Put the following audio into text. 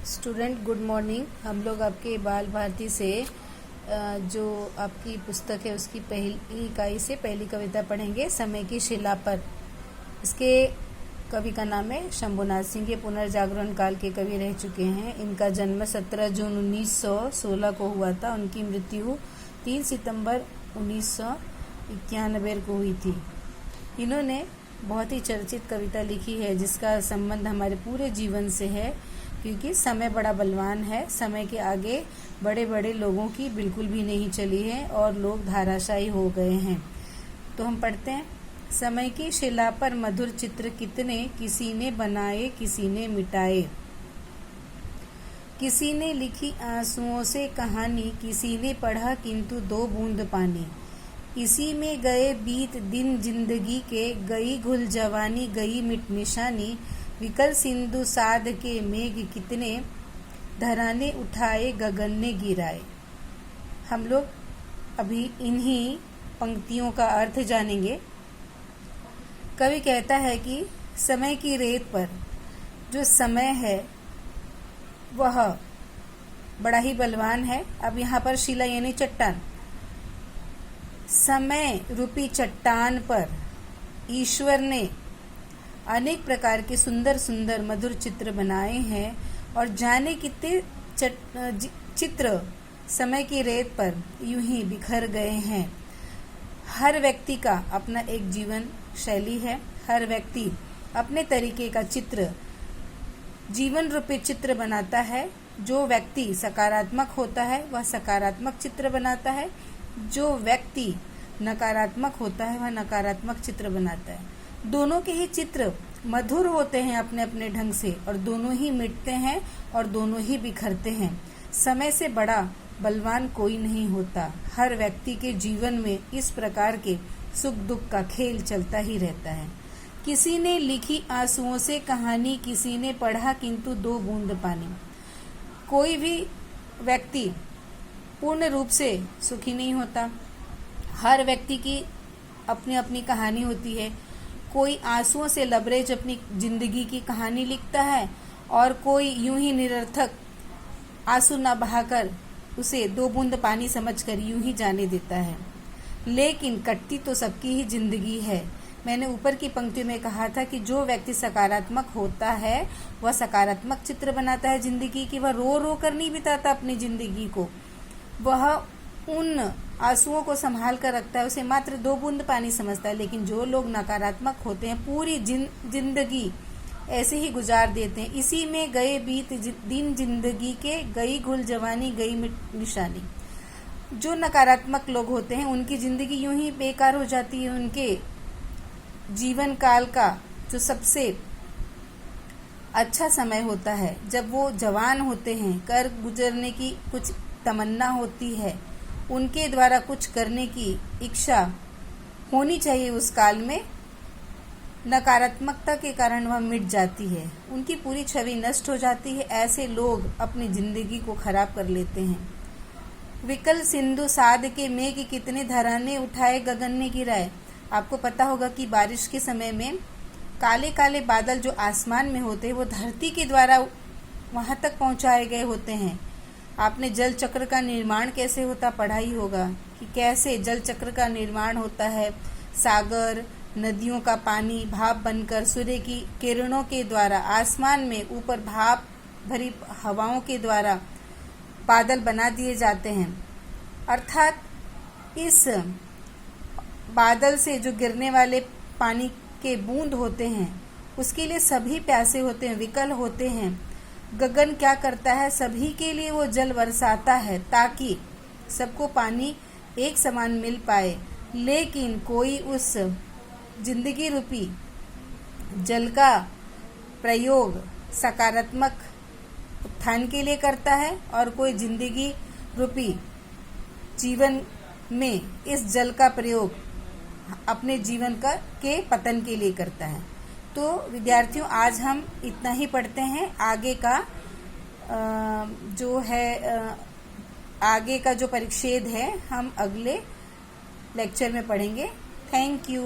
Student good morning. हम लोग आपके बाल भारती से जो आपकी पुस्तक है उसकी पहली इकाई से पहली कविता पढ़ेंगे, समय की शिला पर। इसके कवि का नाम है शंभुनाथ सिंह। ये पुनर्जागरण काल के कवि रह चुके हैं। इनका जन्म 17 जून 1916 को हुआ था। उनकी मृत्यु 3 सितंबर 1991 को हुई थी। इन्होंने बहुत ही चर्चित कविता लिखी है जिसका संबंध हमारे पूरे जीवन से है, क्योंकि समय बड़ा बलवान है। समय के आगे बड़े बड़े लोगों की बिल्कुल भी नहीं चली है और लोग धाराशायी हो गए हैं। तो हम पढ़ते हैं। समय की शिला पर मधुर चित्र कितने, किसी ने बनाए किसी ने मिटाए। किसी ने लिखी आंसुओं से कहानी, किसी ने पढ़ा किंतु 2 बूंद पानी। इसी में गए बीत दिन जिंदगी के, गई घुल जवानी गई मिट निशानी। विकल सिंधु साध के मेघ कितने, धराने उठाए गगन ने गिराए। हम लोग अभी इन्हीं पंक्तियों का अर्थ जानेंगे। कवि कहता है कि समय की रेत पर जो समय है वह बड़ा ही बलवान है। अब यहाँ पर शिला यानी चट्टान, समय रूपी चट्टान पर ईश्वर ने अनेक प्रकार के सुंदर सुंदर मधुर चित्र बनाए हैं और जाने कितने चित्र समय की रेत पर यूं ही बिखर गए हैं। हर व्यक्ति का अपना एक जीवन शैली है। हर व्यक्ति अपने तरीके का चित्र, जीवन रूपी चित्र बनाता है। जो व्यक्ति सकारात्मक होता है वह सकारात्मक चित्र बनाता है, जो व्यक्ति नकारात्मक होता है वह नकारात्मक चित्र बनाता है। दोनों के ही चित्र मधुर होते हैं अपने अपने ढंग से, और दोनों ही मिटते हैं और दोनों ही बिखरते हैं। समय से बड़ा बलवान कोई नहीं होता। हर व्यक्ति के जीवन में इस प्रकार के सुख दुख का खेल चलता ही रहता है। किसी ने लिखी आंसुओं से कहानी, किसी ने पढ़ा किंतु 2 बूंद पानी। कोई भी व्यक्ति पूर्ण रूप से सुखी नहीं होता। हर व्यक्ति की अपनी अपनी कहानी होती है। कोई आंसुओं से लबरेज अपनी जिंदगी की कहानी लिखता है और कोई यूं ही निरर्थक आंसू न बहाकर उसे 2 बूंद पानी समझकर यूं ही जाने देता है। लेकिन कटती तो सबकी ही जिंदगी है। मैंने ऊपर की पंक्ति में कहा था कि जो व्यक्ति सकारात्मक होता है वह सकारात्मक चित्र बनाता है जिंदगी की। वह रो रो कर नहीं बिताता अपनी जिंदगी को, वह उन आंसुओं को संभाल कर रखता है, उसे मात्र 2 बूंद पानी समझता है। लेकिन जो लोग नकारात्मक होते हैं पूरी जिंदगी ऐसे ही गुजार देते हैं। इसी में गए बीत दिन जिंदगी के, गई घुल जवानी गई मिट निशानी। जो नकारात्मक लोग होते हैं उनकी जिंदगी यूं ही बेकार हो जाती है। उनके जीवन काल का जो सबसे अच्छा समय होता है, जब वो जवान होते हैं, कर गुजरने की कुछ तमन्ना होती है, उनके द्वारा कुछ करने की इच्छा होनी चाहिए उस काल में, नकारात्मकता के कारण वह मिट जाती है। उनकी पूरी छवि नष्ट हो जाती है। ऐसे लोग अपनी जिंदगी को खराब कर लेते हैं। विकल सिंधु साध के मेघ कितने, धराने उठाए गगन ने गिराए। आपको पता होगा कि बारिश के समय में काले काले बादल जो आसमान में होते हैं वो धरती के द्वारा वहां तक पहुंचाए गए होते हैं। आपने जल चक्र का निर्माण कैसे होता पढ़ा ही होगा कि कैसे जल चक्र का निर्माण होता है। सागर, नदियों का पानी भाप बनकर सूर्य की किरणों के द्वारा आसमान में ऊपर भाप भरी हवाओं के द्वारा बादल बना दिए जाते हैं। अर्थात इस बादल से जो गिरने वाले पानी के बूंद होते हैं उसके लिए सभी प्यासे होते हैं, विकल होते हैं। गगन क्या करता है, सभी के लिए वो जल बरसाता है ताकि सबको पानी एक समान मिल पाए। लेकिन कोई उस जिंदगी रूपी जल का प्रयोग सकारात्मक उत्थान के लिए करता है और कोई जिंदगी रूपी जीवन में इस जल का प्रयोग अपने जीवन के पतन के लिए करता है। तो विद्यार्थियों, आज हम इतना ही पढ़ते हैं। आगे का आगे का जो परिच्छेद है हम अगले लेक्चर में पढ़ेंगे। Thank you.